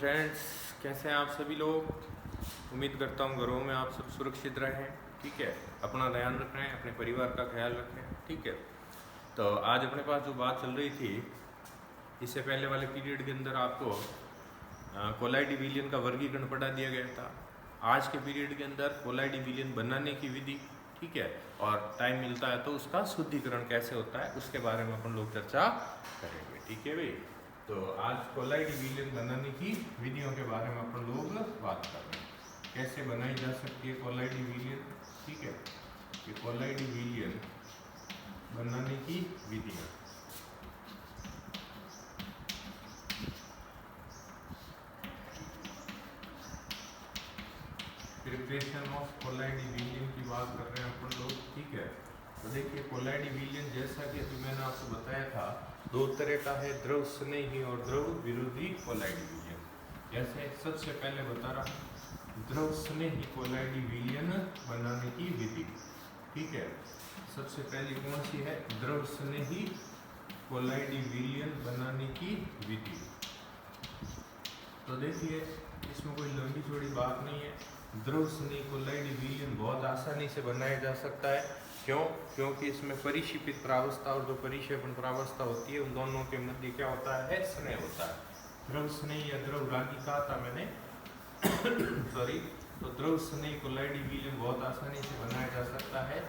Friends, कैसे हैं आप सभी लोग। उम्मीद करता हूँ घरों में आप सब सुरक्षित रहें। ठीक है, अपना ध्यान रखें, अपने परिवार का ख्याल रखें। ठीक है, तो आज अपने पास जो बात चल रही थी, इससे पहले वाले पीरियड के अंदर आपको कोलाइडी विलियन का वर्गीकरण पढ़ा दिया गया था। आज के पीरियड के अंदर कोलाइडी विलियन बनाने की विधि, ठीक है, और टाइम मिलता है तो उसका शुद्धिकरण कैसे होता है उसके बारे में अपन लोग चर्चा करेंगे। ठीक है भाई, तो आज कोलाइडी विलियन बनाने की विधियों के बारे में अपन लोग बात कर रहे हैं। कैसे बनाई जा सकती है कोलाइडी विलियन। ठीक है, ये कोलाइडी विलियन बनाने की विधियाँ। प्रिपरेशन ऑफ कोलाइडी विलियन की बात कर रहे हैं अपन लोग। ठीक है, तो देखिए कोलाइडी विलियन जैसा कि अभी मैंने आपको बताया था, दो तरह का है, द्रव स्नेही और द्रव विरोधी कोलाइडी विलियन। जैसे सबसे पहले बता रहा हूँ द्रव स्नेही कोलाइडी विलियन बनाने की विधि। ठीक है, सबसे पहली कौन सी है, द्रव स्नेही कोलाइडी विलियन बनाने की विधि। तो देखिए इसमें कोई लंबी चौड़ी बात नहीं है। द्रव स्नेही कोलाइडी विलियन बहुत आसानी से बनाया जा सकता है। क्यों? क्योंकि इसमें परिक्षेपित प्रावस्था और जो परिक्षेपण प्रावस्था होती है उन दोनों के मध्य क्या होता है, स्नेह होता है। द्रव स्नेही या द्रव रागी कहा था मैंने सॉरी। तो द्रव स्नेही कोलाइडी विलियन बहुत आसानी से बनाया जा सकता है।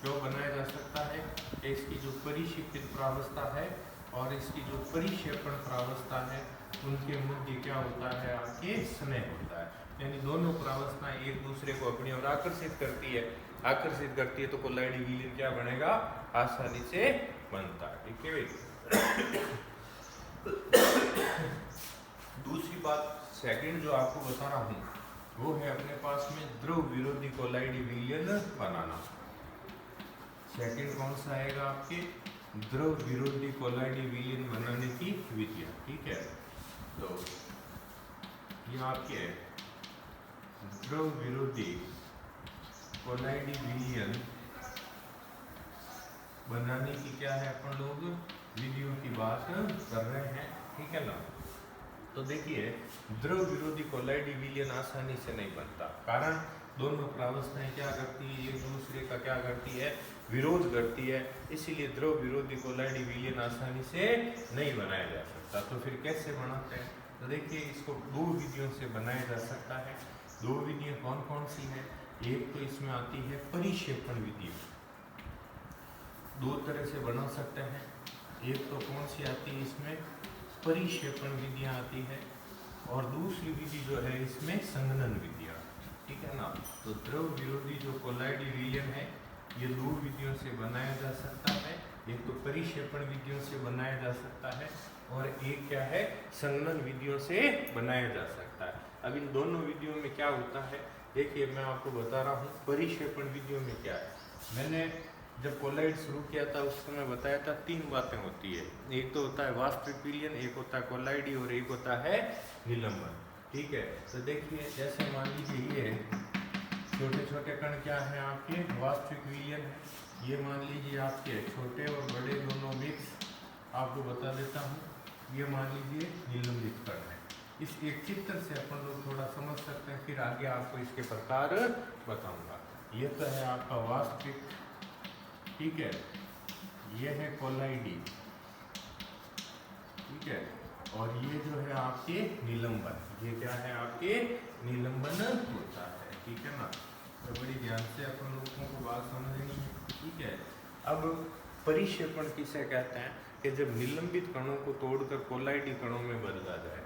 क्यों बनाया जा सकता है? इसकी जो परिक्षेपित प्रावस्था है और इसकी जो परिक्षेपण प्रावस्था है उनके मध्य क्या होता है, आपके स्नेह होता है। यानी दोनों प्रावस्थाएं एक दूसरे को अपनी ओर आकर्षित करती है तो कोलाइडी विलियन क्या बनेगा, आसानी से बनता है। ठीक है भाई। दूसरी बात सेकंड जो आपको बता रहा हूँ वो है अपने पास में द्रव विरोधी कोलाइडी विलियन बनाना। सेकंड कौन सा आएगा आपके, द्रव विरोधी कोलाइडी विलियन बनाने की विधियाँ। ठीक है, तो ये आपके द्रव विरोधी कोलाइडी विलियन बनाने की क्या है, अपन लोग विधियों की बात कर रहे हैं। ठीक है ना। तो देखिए द्रव विरोधी कोलाइडी विलियन आसानी से नहीं बनता, कारण दोनों प्रावस्थाएं क्या करती है, एक दूसरे का क्या करती है, विरोध करती है। इसीलिए द्रव विरोधी कोलाइडी विलियन आसानी से नहीं बनाया जा सकता। तो फिर कैसे बनाते हैं, तो देखिए इसको दो विधियों से बनाया जा सकता है। दो विधियां कौन कौन सी हैं, एक तो इसमें आती है परिक्षेपण विधि, दो तरह से बना सकते हैं। एक तो कौन सी आती है, इसमें परिक्षेपण विधियां आती है, और दूसरी विधि जो है इसमें संघनन विधियां। ठीक है ना। तो द्रव विरोधी जो कोलाइडी विलियन है ये दो विधियों से बनाया जा सकता है। एक तो परिक्षेपण विधियों से बनाया जा सकता है और एक क्या है, संघनन विधियों से बनाया जा सकता है। अब इन दोनों विधियों में क्या होता है, देखिए मैं आपको बता रहा हूँ परिक्षेपण विधियों में क्या है। मैंने जब कोलाइड शुरू किया था उस समय बताया था तीन बातें होती है। एक तो होता है वास्तविक विलियन, एक होता है कोलाइडी और एक होता है निलंबन। ठीक है, तो देखिए जैसे मान लीजिए ये छोटे छोटे कण क्या है आपके, वास्तविक विलियन है। ये मान लीजिए आपके छोटे और बड़े दोनों मिक्स, आपको बता देता हूँ ये मान लीजिए निलंबित कण है। इस एक चित्र से अपन लोग थोड़ा समझ सकते हैं, फिर आगे आपको इसके प्रकार बताऊंगा। ये तो है आपका वास्तविक, ठीक है, ये है कोलाइडी, ठीक है, और ये जो है आपके निलंबन, ये क्या है आपके निलंबन होता है। ठीक है ना। तो बड़ी ध्यान से अपन लोगों को बात समझनी है। ठीक है, अब परिक्षेपण किसे कहते हैं कि जब निलंबित कणों को तोड़कर कोलाइडी कणों में बदला जाए,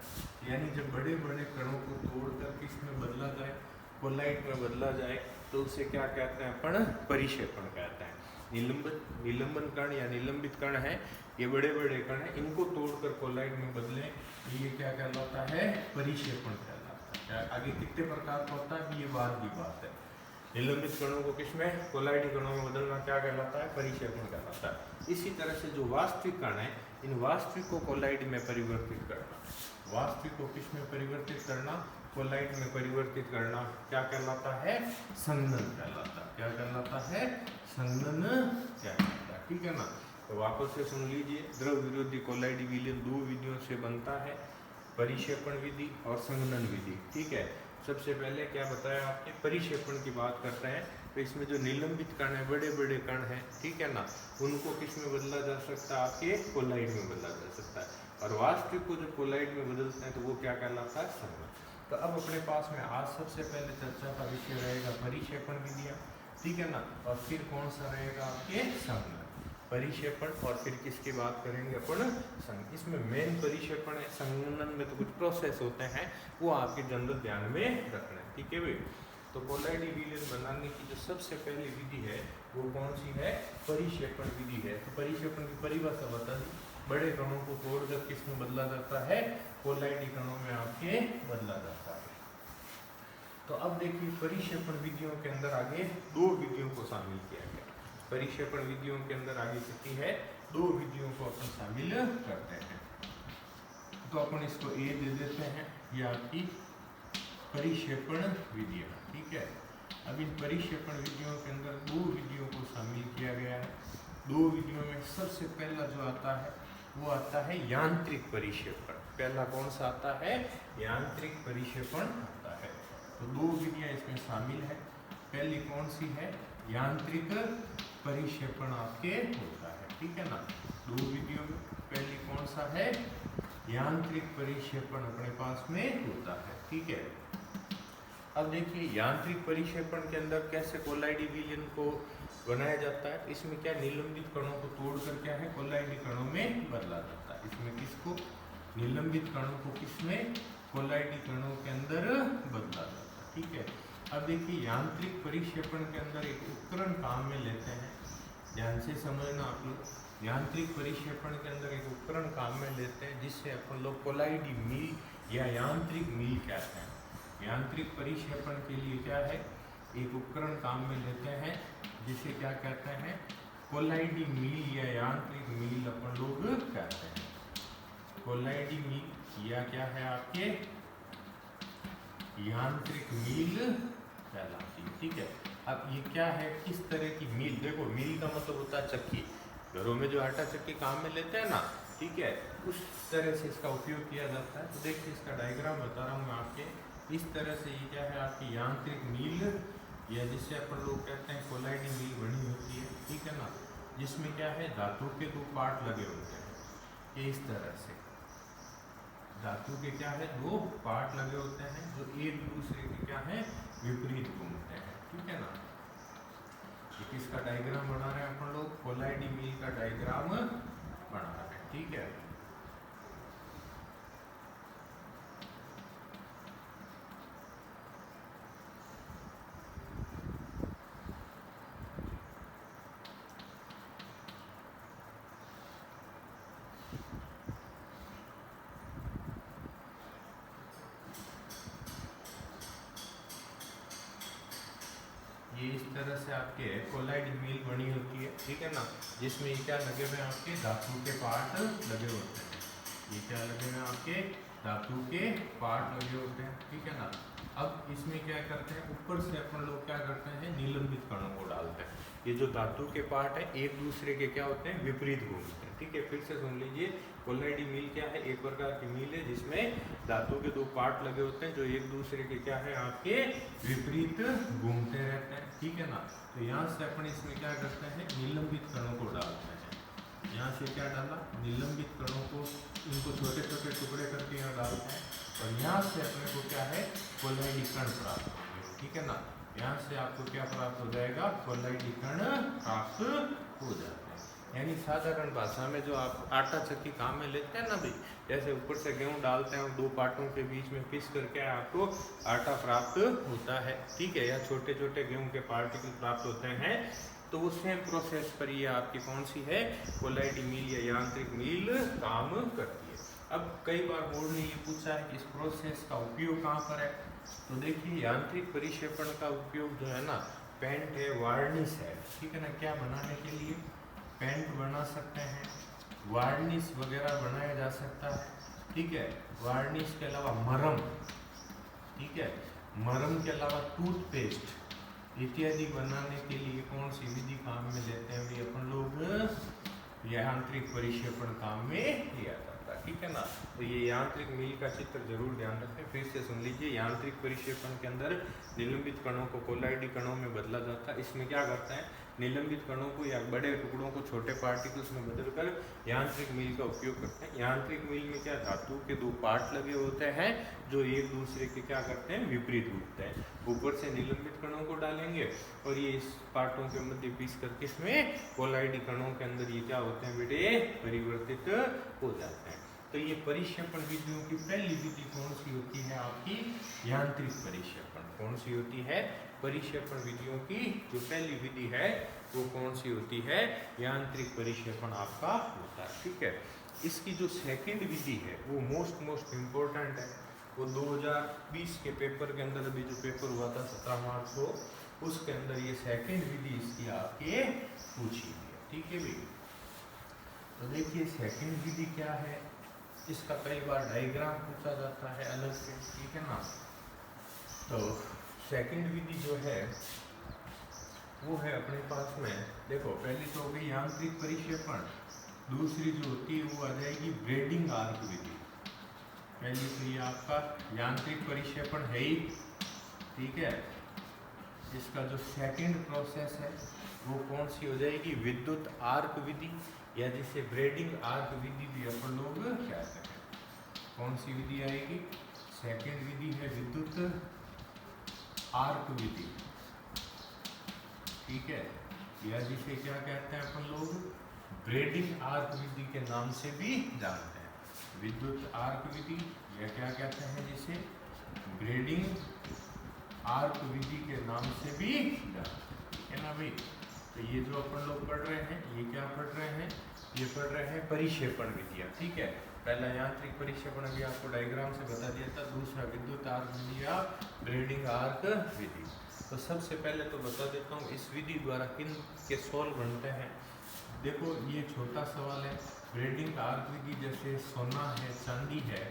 यानी जब बड़े बड़े कणों को तोड़कर किस में बदला जाए, कोलाइड में बदला जाए, तो उसे क्या कहते हैं, अपन परिक्षेपण कहते हैं। निलंबन कण या निलंबित कण है, ये बड़े बड़े कण है, इनको तोड़कर कोलाइड में बदलें, ये क्या कहलाता है, परिक्षेपण कहलाता है। आगे कितने प्रकार का होता है ये बाद की बात है। निलंबित कणों को किसमें, कोलाइडी कणों में बदलना क्या कहलाता है, परिक्षेपण कहलाता है। इसी तरह से जो वास्तविक कण है, इन वास्तविक को कोलाइड में परिवर्तित करना, वास्तविक को किस में परिवर्तित करना, कोलाइड में परिवर्तित करना, क्या कहलाता है, संघनन कहलाता है। क्या कहलाता है, संघनन कहलाता है। ठीक है ना। तो वापस से सुन लीजिए, द्रव विरोधी कोलाइडी विलियन दो विधियों से बनता है, परिक्षेपण विधि और संघनन विधि। ठीक है, सबसे पहले क्या बताया आपने, परिक्षेपण की बात करते हैं। तो इसमें जो निलंबित कण है, बड़े बड़े कण हैं, ठीक है ना, उनको किस में बदला जा सकता है, आपके कोलाइड में बदला जा सकता है। और वास्तविक को जो कोलाइड में बदलते हैं तो वो क्या कहलाता है, संघनन। तो अब अपने पास में आज सबसे पहले चर्चा का विषय रहेगा परिक्षेपण विधियां, ठीक है ना, और फिर कौन सा रहेगा, आपके संघनन। परिक्षेपण और फिर किसकी बात करेंगे अपन, संघनन। इसमें मेन परिक्षेपण है, संघनन में तो कुछ प्रोसेस होते हैं, वो आपके जनरल ध्यान में रखना है। ठीक है भाई। तो कोलाइडी विलयन बनाने की जो सबसे पहली विधि है वो कौन सी है, परिक्षेपण विधि है। तो परिक्षेपण की परिभाषा बता दी, बड़े कणों को तोड़कर किस में बदला जाता है, कोलाइडी कणों में आपके बदला जाता है। तो अब देखिए परिक्षेपण विधियों के अंदर आगे दो विधियों को शामिल किया गया। परिक्षेपण विधियों के अंदर आगे कितनी है, दो विधियों को अपन शामिल करते हैं। तो अपन इसको ए दे देते हैं, ये आपकी परिक्षेपण विधियां। ठीक है, अब इन परिक्षेपण विधियों के अंदर दो विधियों को शामिल किया गया है। दो विधियों में सबसे पहला जो आता है वो आता है यांत्रिक परिक्षेपण। पहला कौन सा आता है, यांत्रिक परिक्षेपण आता है। तो दो विधियां इसमें शामिल है। पहली कौन सी है, यांत्रिक परिक्षेपण आपके होता है। ठीक है ना, दो विधियों में पहली कौन सा है, यांत्रिक परिक्षेपण अपने पास में होता है। ठीक है, अब देखिए यांत्रिक परिक्षेपण के अंदर कैसे कोलाइडी विलयन को बनाया जाता है। इसमें क्या, निलंबित कणों को तोड़कर क्या है, कोलाइडी कणों में बदला जाता है। इसमें किसको, निलंबित कणों को किसमें, कोलाइडी कणों के अंदर बदला जाता है। ठीक है, अब देखिए यांत्रिक परिक्षेपण के अंदर एक उपकरण काम में लेते हैं, ध्यान से समझना आप लोग। यांत्रिक परिक्षेपण के अंदर एक उपकरण काम में लेते हैं जिससे अपन लोग कोलाइडी मील या यांत्रिक मील कहते हैं। यांत्रिक परिक्षेपण के लिए क्या है, एक उपकरण काम में लेते हैं जिसे क्या कहते हैं, कोलाइडी मील या यांत्रिक मील अपन लोग कहते हैं। कोलाइडी मील या क्या है आपके, यांत्रिक मील कहलाती है। ठीक है, अब ये क्या है, किस तरह की मील, देखो मील का मतलब होता है चक्की, घरों में जो आटा चक्की काम में लेते हैं ना, ठीक है, उस तरह से इसका उपयोग किया जाता है। तो देखिए इसका डायग्राम बता रहा हूँ मैं आपके, इस तरह से ये क्या है आपकी यांत्रिक मील या जिससे अपन लोग कहते हैं कोलाइडी मील बनी होती है। ठीक है ना, जिसमें क्या है, धातु के दो पार्ट लगे होते हैं, ये इस तरह से धातु के क्या है, दो पार्ट लगे होते हैं जो एक दूसरे के क्या है, विपरीत घूमते हैं। ठीक है ना, इसका डायग्राम बना रहे हैं अपन लोग, कोलाइडी मील का डायग्राम बना रहे हैं। ठीक है, ये इस तरह से आपके कोलाइडी मील बनी होती है। ठीक है ना, जिसमें ये क्या लगे हुए हैं, आपके धातु के पार्ट लगे होते हैं। ये क्या लगे हुए हैं, आपके धातु के पार्ट लगे होते हैं। ठीक है ना, अब इसमें क्या करते हैं, ऊपर से अपन लोग क्या करते हैं, निलंबित कणों को डालते हैं। ये जो धातु के पार्ट है एक दूसरे के क्या होते हैं, विपरीत घूमते हैं। ठीक है, फिर से सुन लीजिए, कोलाइडी मील क्या है, एक प्रकार की मील है जिसमें धातु के दो पार्ट लगे होते हैं जो एक दूसरे के क्या है, आपके विपरीत घूमते रहते हैं। ठीक है ना, तो यहाँ से अपन इसमें क्या करते हैं, निलंबित कणों को डालते हैं। यहाँ से क्या डाला, निलंबित कणों को, इनको छोटे छोटे टुकड़े करके यहाँ डालते हैं और यहाँ से अपने को क्या है, कोलाइडी कण प्राप्त होंगे। ठीक है ना, यहाँ से आपको क्या प्राप्त हो जाएगा, कोलाइडी कण प्राप्त हो जाते हैं। यानी साधारण भाषा में जो आप आटा चक्की काम में लेते हैं ना भाई, जैसे ऊपर से गेहूं डालते हैं और दो पार्टों के बीच में पीस करके आपको आटा प्राप्त होता है। ठीक है, या छोटे छोटे गेहूं के पार्टिकल प्राप्त होते हैं, तो वो सेम प्रोसेस पर ये आपकी कौन सी है, कोलाइडी मील या यांत्रिक मील काम करती है। अब कई बार बोर्ड ने ये पूछा है कि इस प्रोसेस का उपयोग कहाँ पर है, तो देखिए यांत्रिक परिक्षेपण का उपयोग जो है ना, पेंट है, वार्निश है। ठीक है ना, क्या बनाने के लिए, पेंट बना सकते हैं, वार्निश वगैरह बनाया जा सकता है। ठीक है, वार्निश के अलावा मरहम, ठीक है, मरहम के अलावा टूथपेस्ट इत्यादि बनाने के लिए कौन सी विधि काम में लेते हैं, भी अपन लोग यांत्रिक परिक्षेपण काम में लिया जाता होता है, ठीक है ना। तो ये यांत्रिक मील का चित्र जरूर ध्यान रखें। फिर से सुन लीजिए, यांत्रिक परिक्षेपण के अंदर निलंबित कणों को कोलाइडी कणों में बदला जाता है। इसमें क्या करता है, निलंबित कणों को या बड़े टुकड़ों को छोटे पार्टिकल्स में बदलकर यांत्रिक मील का उपयोग करते हैं। यांत्रिक मील में क्या, धातु के दो पार्ट लगे होते हैं जो एक दूसरे के क्या करते हैं, विपरीत होते हैं। ऊपर से निलंबित कणों को डालेंगे और ये इस पार्टों के मध्य पीस करके इसमें कोलाइडी कणों के अंदर ये क्या होते हैं बेटे, परिवर्तित हो जाते हैं। तो ये परिक्षेपण विधियों की पहली विधि कौन सी होती है आपकी, यांत्रिक परिक्षेपण। कौन सी होती है, परिक्षेपण विधियों की जो पहली विधि है वो कौन सी होती है, यांत्रिक परिक्षेपण आपका होता है, ठीक है। इसकी जो सेकंड विधि है वो मोस्ट इम्पोर्टेंट है। वो 2020 के पेपर के अंदर, अभी जो पेपर हुआ था 17 मार्च को, उसके अंदर ये सेकंड विधि इसकी आपके पूछी गई है, ठीक है भाई। तो देखिए सेकंड विधि क्या है, इसका कई बार डायग्राम पूछा जाता है अलग से, ठीक है ना। तो सेकंड विधि जो है वो है अपने पास में, देखो पहली तो हो गई यांत्रिक परिक्षेपण, दूसरी जो होती है वो आ जाएगी ब्रेडिंग आर्क विधि। पहली तो ये आपका यांत्रिक परिक्षेपण है ही, ठीक है। इसका जो सेकंड प्रोसेस है वो कौन सी हो जाएगी, विद्युत आर्क विधि, या जिसे ब्रेडिंग आर्क विधि भी अपन लोग कहते हैं। कौन सी विधि आएगी, सेकंड विधि है विद्युत आर्क विधि, ठीक है, या जिसे क्या कहते हैं अपन लोग, ब्रेडिंग आर्क विधि के नाम से भी जानते हैं। विद्युत आर्क विधि या क्या कहते हैं जिसे, ब्रेडिंग आर्क विधि के नाम से भी जानते हैं, ठीक है ना भाई। तो ये जो अपन लोग पढ़ रहे हैं, ये क्या पढ़ रहे हैं, ये पढ़ रहे हैं परिक्षेपण विधियाँ, ठीक है। पहला यांत्रिक परिक्षेपण अभी आपको डायग्राम से बता दिया था, दूसरा विद्युत आर्क विधि या ब्रेडिंग आर्क विधि। तो सबसे पहले तो बता देता हूँ इस विधि द्वारा किन के सोल्व बनते हैं। देखो ये छोटा सवाल है, ब्रेडिंग आर्क विधि जैसे सोना है, चांदी है,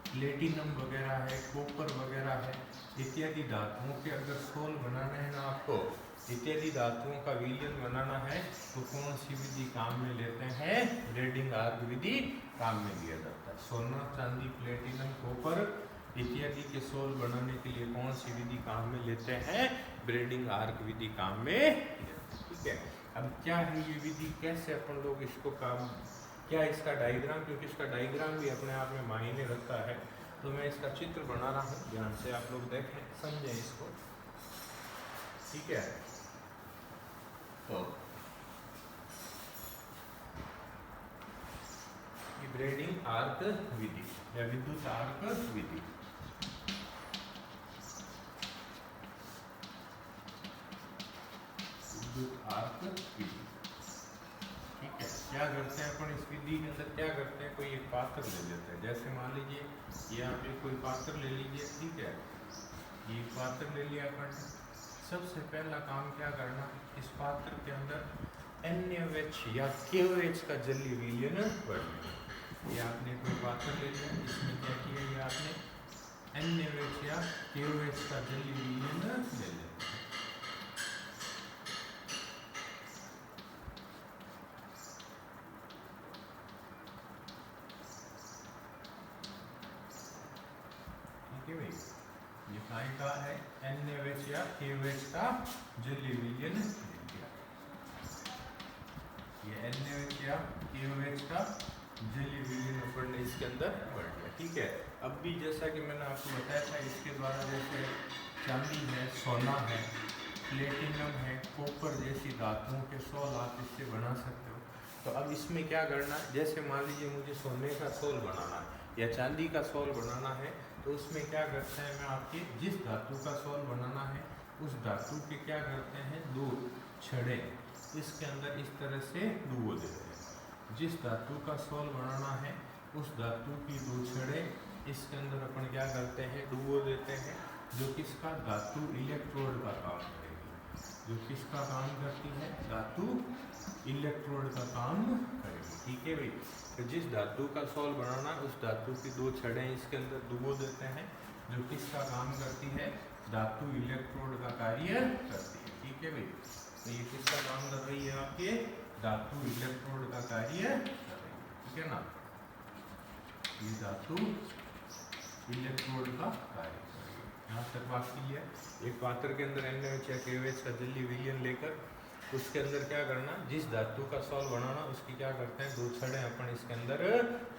प्लेटिनम वगैरह है, कॉपर वगैरह है, इत्यादि धातुओं के अगर सोल बनाना है ना आपको, इत्यादि धातुओं का विलयन बनाना है, तो कौन सी विधि काम में लेते हैं, ब्रेडिंग आर्क विधि काम में लिया जाता है। सोना, चांदी, प्लेटिनम, कॉपर इत्यादि के सोल बनाने के लिए कौन सी विधि काम में लेते हैं, ब्रेडिंग आर्क विधि काम में लेते हैं, ठीक है। अब क्या है ये विधि, कैसे अपन लोग इसको काम, क्या इसका डायग्राम, क्योंकि इसका डायग्राम भी अपने आप में मायने रखता है, तो मैं इसका चित्र बना रहा हूँ, ध्यान से आप लोग देखें, समझें इसको, ठीक है। तो ये ब्रेडिंग आर्क विधि या विद्युत आर्क विधि, विद्युत आर्क विधि, ठीक है। क्या करते हैं अपन इस विधि के अंदर, क्या करते हैं, कोई एक पात्र ले लेते हैं, जैसे मान लीजिए ये आप कोई पात्र ले लीजिए, ठीक है, ये पात्र ले लिया अपन। सबसे पहला काम क्या करना, इस पात्र के अंदर NaOH या KOH का जलीय विलयन बढ़ना। ये आपने कोई पात्र ले लिया, इसमें क्या किया, ये आपने NaOH या KOH का जलीय विलयन ले लिया, ठीक है भाई। ये का है NaOH या KOH का जलीय विलयन ले लिया, ये NaOH या KOH का जलीय विलयन बढ़ने इसके अंदर बढ़ गया, ठीक है। अब भी जैसा कि मैंने आपको बताया था, इसके द्वारा जैसे चांदी है, सोना है, प्लेटिनम है, कॉपर जैसी धातुओं के सोल आप इससे बना सकते हो। तो अब इसमें क्या करना है, जैसे मान लीजिए मुझे सोने का सोल बनाना है या चांदी का सोल बनाना है, तो उसमें क्या करते हैं, मैं आपके जिस धातु का सोल बनाना है उस धातु के क्या करते हैं, दो छड़े इसके अंदर इस तरह से डुबो देते हैं। जिस धातु का सोल बनाना है उस धातु की दो छड़े इसके अंदर अपन क्या करते हैं, डुबो देते हैं, जो किसका, धातु इलेक्ट्रोड का काम करेगी। जो किसका काम करती है, धातु इलेक्ट्रोड का काम करेगी, ठीक है भाई। तो जिस धातु का सोल बनाना है उस धातु की दो छड़ें इसके अंदर डुबो देते हैं, जो किसका काम करती है, धातु इलेक्ट्रोड का कार्य करती है, ठीक है भाई। तो ये किसका काम कर रही है, आपके धातु इलेक्ट्रोड का कार्य कर रही है, ठीक है ना। ये धातु इलेक्ट्रोड का कार्य करेगी। यहाँ तक बात की है। एक पात्र के अंदर NaOH या KOH का जल्दी विलयन लेकर उसके अंदर क्या करना, जिस धातु का सॉल्व बनाना उसकी क्या करते हैं, 2 छड़ें अपन इसके अंदर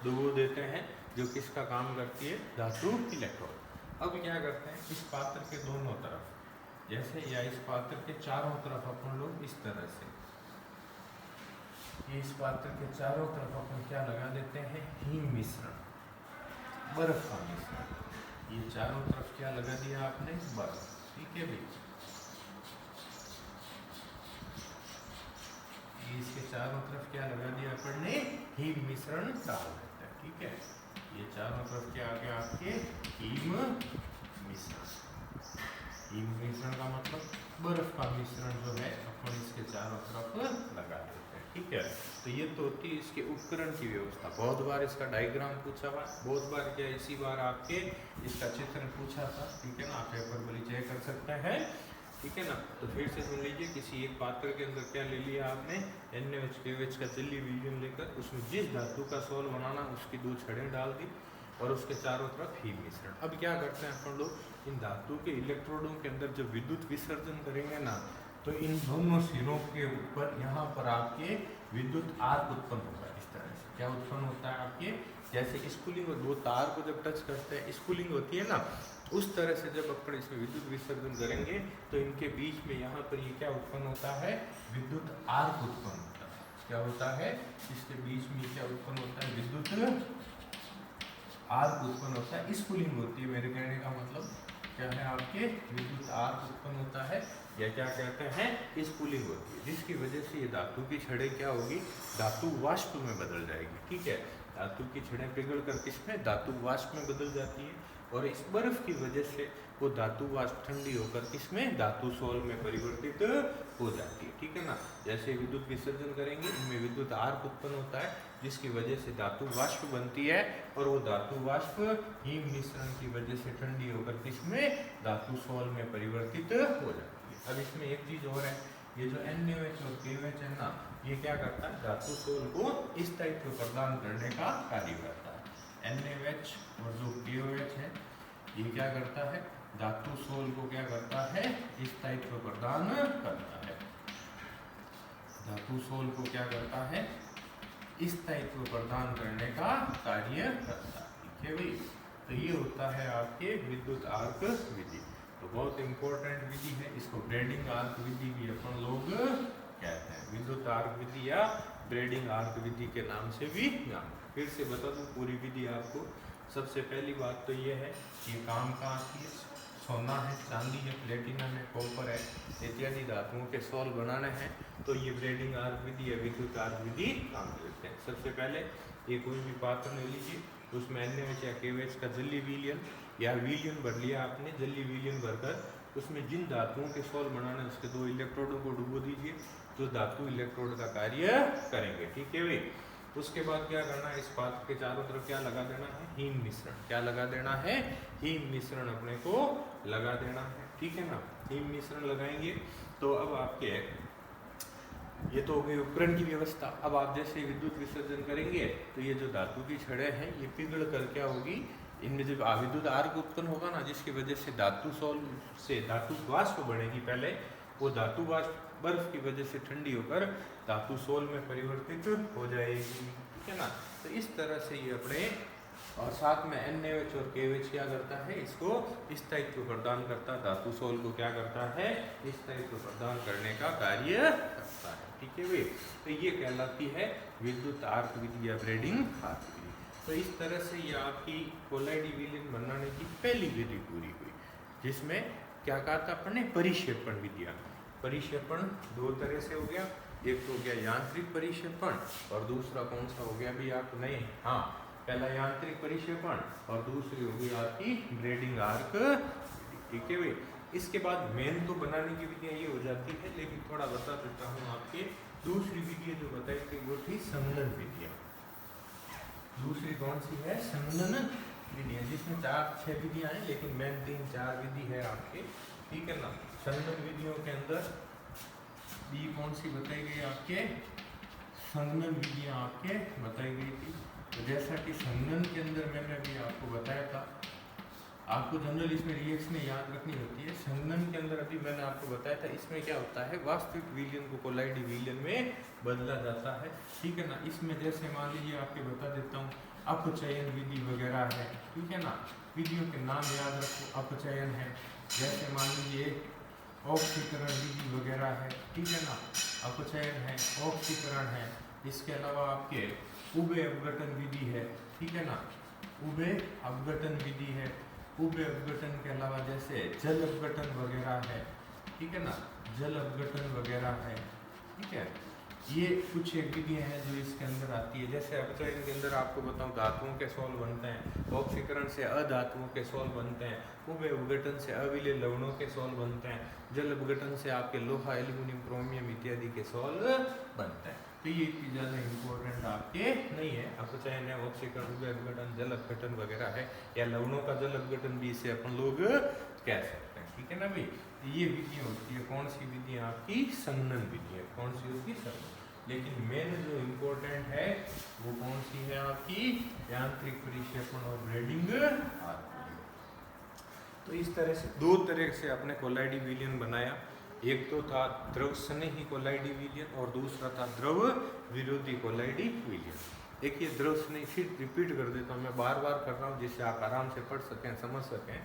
डुबो देते हैं, जो किसका काम करती है, धातु इलेक्ट्रोड। अब क्या करते हैं, इस पात्र के दोनों तरफ जैसे या इस पात्र के चारों तरफ अपन लोग इस तरह से, इस पात्र के चारों तरफ अपन क्या लगा देते हैं, हिम मिश्रण, बर्फ का मिश्रण। ये चारों तरफ क्या लगा दिया आपने, बर्फ। ठीक है भाई, इसके चारों तरफ क्या लगा दिया अपन ने, हिम मिश्रण डाल देते हैं। ठीक है, ये चारों तरफ क्या आ गया आपके, हिम मिश्रण। हिम मिश्रण का मतलब बर्फ का मिश्रण जो है अपन इसके चारों तरफ लगा देते हैं। ठीक है, तो ये तो होती है इसके उपकरण की व्यवस्था। बहुत बार इसका डायग्राम पूछा हुआ, बहुत बार क्या इसी बार आपके इसका चित्र पूछा था। ठीक है ना, आप पेपर पर चेक कर सकते हैं। ठीक है ना, तो फिर से सुन लीजिए, किसी एक पात्र के अंदर क्या ले लिया आपने, NaOH KOH का जल्दी विलयन लेकर उसमें जिस धातु का सॉल्व बनाना उसकी 2 छड़ें डाल दी और उसके चारों तरफ हिम मिश्रण। अब क्या करते हैं अपन लोग, इन धातु के इलेक्ट्रोडों के अंदर जब विद्युत विसर्जन करेंगे ना, तो इन दोनों सिरों के ऊपर यहाँ पर आपके विद्युत आर्क उत्पन्न होगा। इस तरह से क्या उत्पन्न होता है आपके, जैसे स्पूलिंग और 2 तार को जब टच करते हैं स्पूलिंग होती है ना, उस तरह से जब अपन इसमें विद्युत विसर्जन करेंगे तो इनके बीच में यहाँ पर ये क्या उत्पन्न होता है, विद्युत आर्क उत्पन्न होता है। क्या होता है, इसके बीच में क्या उत्पन्न होता है, विद्युत आर्क उत्पन्न होता है। स्पूलिंग होती है, मेरे कहने का मतलब क्या है, आपके विद्युत आर्क उत्पन्न होता है, या क्या कहते हैं, स्पूलिंग होती है, जिसकी वजह से ये धातु की छड़ें क्या होगी, धातु वाष्प में बदल जाएगी। ठीक है, धातु की छड़ें पिघल कर किसमें, धातु वाष्प में बदल जाती है, और इस बर्फ की वजह से वो धातु वाष्प ठंडी होकर किसमें, धातु सोल में परिवर्तित हो जाती है। ठीक है ना, जैसे विद्युत विसर्जन करेंगे इनमें विद्युत आर्क उत्पन्न होता है, जिसकी वजह से धातु वाष्प बनती है, और वो धातु वाष्प हिम मिश्रण की वजह से ठंडी होकर किसमें, धातु सोल में परिवर्तित हो जाती है। अब इसमें एक चीज और है, ये जो NaOH और KOH है ना, ये क्या करता है, धातु सोल को स्थायित्व प्रदान करने का कार्य करता है। NaOH और जो KOH है ये क्या करता है, धातु सोल को क्या करता है, स्थायित्व प्रदान करता है। धातु सोल को क्या करता है, स्थायित्व प्रदान करने का कार्य करता है। ठीक है भाई, तो ये होता है आपके विद्युत आर्क विधि। तो बहुत इंपॉर्टेंट विधि है, इसको ब्रेडिंग आर्क विधि भी अपन लोग कहते हैं, विद्युत आर्क विधि या ब्रेडिंग आर्क विधि के नाम से भी जानते हैं। फिर से बता दूं पूरी विधि आपको। सबसे पहली बात तो ये है, ये काम कहाँ आती है, सोना है, चांदी है, प्लेटिनम है, कॉपर है, इत्यादि धातुओं के सॉल्व बनाने हैं, तो ये ब्रेडिंग आर्क विधि या विद्युत आर्क विधि काम करते हैं। सबसे पहले ये कोई भी पात्र ले लीजिए, उसमें NaOH या KOH का जल्दी विलयन या विलयन भर लिया आपने, जल्दी विलयन भरकर उसमें जिन धातुओं के सॉल्व बनाना उसके 2 इलेक्ट्रोडों को डुबो दीजिए, जो धातु इलेक्ट्रोड का कार्य करेंगे। ठीक है भाई, उसके बाद क्या करना है, इस पात्र के चारों तरफ क्या लगा देना है, हिम मिश्रण। क्या लगा देना है, हिम मिश्रण अपने को लगा देना है। ठीक है ना, हिम मिश्रण लगाएंगे तो अब आपके ये तो हो गई उपकरण की व्यवस्था। अब आप जैसे विद्युत विसर्जन करेंगे तो ये जो धातु की छड़ें हैं ये पिघल कर क्या होगी, इनमें जब विद्युत आर्क उत्पन्न होगा ना, जिसकी वजह से धातु सोल से धातु वाष्प बढ़ेगी, पहले वो धातु वाष्प बर्फ की वजह से ठंडी होकर धातु सोल में परिवर्तित हो जाएगी। ठीक है ना, तो इस तरह से ये अपने, और साथ में NaOH और KOH क्या करता है, इसको स्थायित्व प्रदान करता है, धातु सोल को क्या करता है, स्थायित्व प्रदान करने का कार्य करता है। ठीक है भाई, तो ये कहलाती है विद्युत आर्क विधि या ब्रेडिंग आर्क विधि। तो इस तरह से ये आपकी कोलाइडी विलयन बनाने की पहली विधि पूरी हुई, जिसमें क्या कहा था अपन ने, परिक्षेपण विधियां। परिक्षेपण 2 तरह से हो गया, एक तो हो गया यांत्रिक परिक्षेपण और दूसरा कौन सा हो गया भी आप, नहीं, हाँ, पहला यांत्रिक परिक्षेपण और दूसरी होगी आपकी ब्रेडिंग आर्क। ठीक है भाई, इसके बाद मेन तो बनाने की विधियां ये हो जाती है, लेकिन थोड़ा बता देता हूँ आपके, दूसरी विधि जो बताई थी वो थी संघनन विधियां। दूसरी कौन सी है, संघनन विधियां, जिसमें 4-6 विधियां हैं, लेकिन मेन 3-4 विधि है आपके। ठीक है ना, संघनन विधियों के अंदर बी कौन सी बताई गई आपके, संघनन विधियां आपके बताई गई थी, तो जैसा कि संघनन के अंदर मैंने अभी आपको बताया था, आपको जनरल इसमें रिएक्शन याद रखनी होती है। संघनन के अंदर अभी मैंने आपको बताया था, इसमें क्या होता है, वास्तविक विलयन को कोलाइडी विलयन में बदला जाता है, ठीक है ना। इसमें जैसे मान लीजिए आपके बता देता हूँ, अपचयन विधि वगैरह है, ठीक है ना। विधियों के नाम याद रखो, अपचयन है, जैसे मान लीजिए ऑक्सीकरण विधि वगैरह है, ठीक है ना। अपचयन है, ऑक्सीकरण है, इसके अलावा आपके उभय अपघटन विधि है, ठीक है ना। उभय अपघटन विधि है, उभय अपघटन के अलावा जैसे जल अपघटन वगैरह है, ठीक है ना, जल अपघटन वगैरह है, ठीक है। ये कुछ एक विधियाँ हैं जो इसके अंदर आती है। जैसे अपचयन के अंदर आपको बताऊं, धातुओं के सॉल्व बनते हैं, ऑक्सीकरण से अधातुओं के सॉल्व बनते हैं, उभय अपघटन से अविलेय लवणों के सॉल्व बनते हैं, जल अपघटन से आपके लोहा, एल्यूमिनियम, क्रोमियम इत्यादि के सॉल्व बनते हैं। तो ये इतनी ज़्यादा इम्पोर्टेंट आपके नहीं है। अपचयन है, ऑक्सीकरण, उभय अपघटन, जल अपघटन वगैरह है, या लवणों का जल अपघटन भी इसे अपन लोग कह सकते हैं, ठीक है ना भाई। ये विधि होती है, कौन सी विधि आपकी, संघनन विधि है, कौन सी होती है, संघनन। लेकिन मेन जो इम्पोर्टेंट है वो कौन सी है आपकी, यांत्रिक परिक्षेपण और ब्रेडिंग आती है। तो इस तरह से दो तरह से अपने कोलाइडी विलयन बनाया। एक तो था द्रव स्नेही कोलाइडी विलयन और दूसरा था द्रव विरोधी कोलाइडी विलयन। देखिए द्रव स्नेही, फिर रिपीट कर देता हूँ, मैं बार बार कर रहा हूँ जिससे आप आराम से पढ़ सकें, समझ सकें।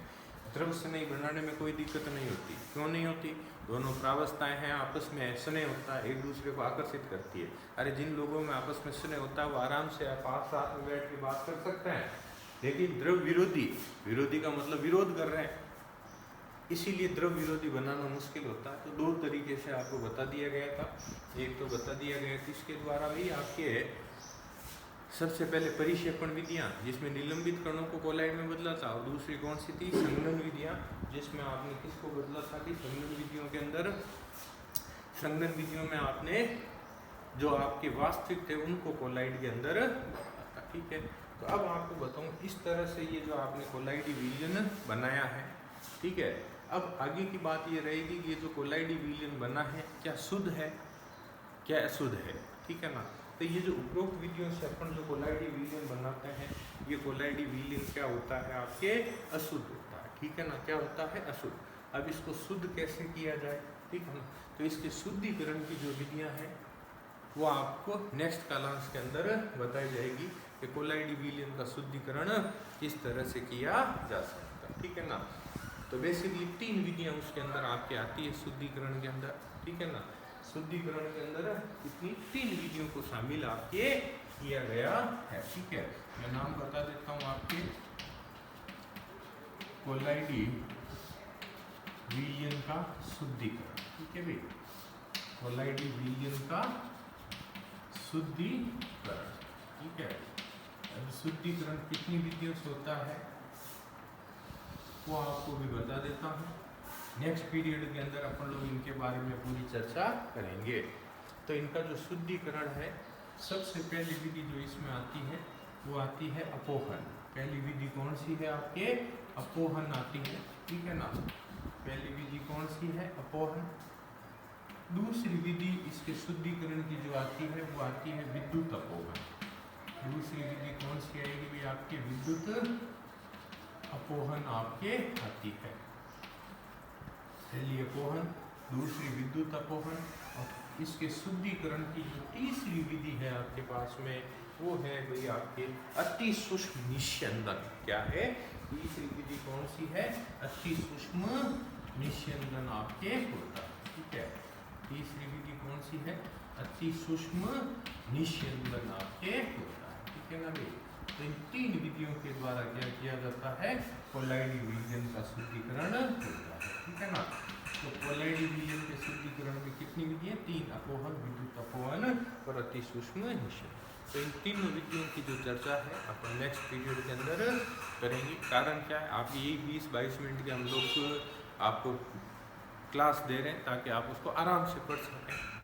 द्रव स्नेही बनाने में कोई दिक्कत नहीं होती। क्यों नहीं होती, दोनों प्रावस्थाएं हैं, आपस में स्नेह होता है, एक दूसरे को आकर्षित करती है। अरे जिन लोगों में आपस में स्नेह होता है वो आराम से आप साथ में बैठ के बात कर सकते हैं। लेकिन द्रव विरोधी, विरोधी का मतलब विरोध कर रहे हैं, इसीलिए द्रव विरोधी बनाना मुश्किल होता है। तो दो तरीके से आपको बता दिया गया था। एक तो बता दिया गया था इसके द्वारा भी आपके सबसे पहले परिक्षेपण विधियाँ जिसमें निलंबित कणों को कोलाइड में बदला था, और दूसरी कौन सी थी, संघनन विधियाँ, जिसमें आपने किसको बदला था कि संघनन विधियों के अंदर, संघनन विधियों में आपने जो आपके वास्तविक थे उनको कोलाइड के अंदर बदला था, ठीक है। तो अब आपको बताऊँ, इस तरह से ये जो आपने कोलाइडी विलयन बनाया है, ठीक है। अब आगे की बात ये रहेगी कि ये जो कोलाइडी विलयन बना है क्या शुद्ध है, क्या अशुद्ध है, ठीक है ना। तो ये जो उपरोक्त विधियों से अपन जो कोलाइडी विलयन बनाते हैं, ये कोलाइडी विलयन क्या होता है आपके, अशुद्ध होता है, ठीक है ना। क्या होता है, अशुद्ध। अब इसको शुद्ध कैसे किया जाए, ठीक है ना। तो इसके शुद्धिकरण की जो विधियाँ हैं वो आपको नेक्स्ट क्लास के अंदर बताई जाएगी कि कोलाइडी विलयन का शुद्धिकरण किस तरह से किया जा सकता है, ठीक है ना। तो बेसिकली 3 विधियाँ उसके अंदर आपके आती है शुद्धिकरण के अंदर, ठीक है ना। शुद्धिकरण के अंदर इतनी 3 विधियों को शामिल आपके किया गया है, ठीक है। मैं नाम बता देता हूँ आपके, कोलाइडी विलयन का शुद्धिकरण, ठीक है भाई, कोलाइडी विलयन का शुद्धिकरण, ठीक है। अब शुद्धिकरण कितनी विधियों से होता है वो आपको भी बता देता हूँ। नेक्स्ट पीरियड के अंदर अपन लोग इनके बारे में पूरी चर्चा करेंगे। तो इनका जो शुद्धिकरण है, सबसे पहली विधि जो इसमें आती है वो आती है अपोहन। पहली विधि कौन सी है आपके, अपोहन आती है, ठीक है ना। पहली विधि कौन सी है, अपोहन। दूसरी विधि इसके शुद्धिकरण की जो आती है वो आती है विद्युत अपोहन। दूसरी विधि कौन सी आएगी भी आपके, विद्युत अपोहन आपके आती है। पहली अपोहन, दूसरी विद्युत अपोहन, और इसके शुद्धिकरण की जो तीसरी विधि है आपके पास में वो है भाई आपके अति सूक्ष्म निस्यंदन। क्या है, तीसरी विधि कौन सी है, अति सूक्ष्म निस्यंदन आपके होता है, ठीक है। तीसरी विधि कौन सी है, अति सूक्ष्म निस्यंदन आपके होता है, ठीक है ना भाई। तो इन 3 विधियों के द्वारा क्या किया जाता है, कोलाइडी विलयन का शुद्धिकरण होता है, ठीक है ना। तो कोलाइडी विलयन के शुद्धिकरण में कितनी विधियाँ, 3, अपोहन, विद्युत अपोहन और अति सूक्ष्म निस्यंदन। तो इन 3 विधियों की जो चर्चा है अपन नेक्स्ट पीरियड के अंदर करेंगे। कारण क्या है, आप यही 20-22 मिनट के हम लोग आपको क्लास दे रहे हैं ताकि आप उसको आराम से पढ़ सकें।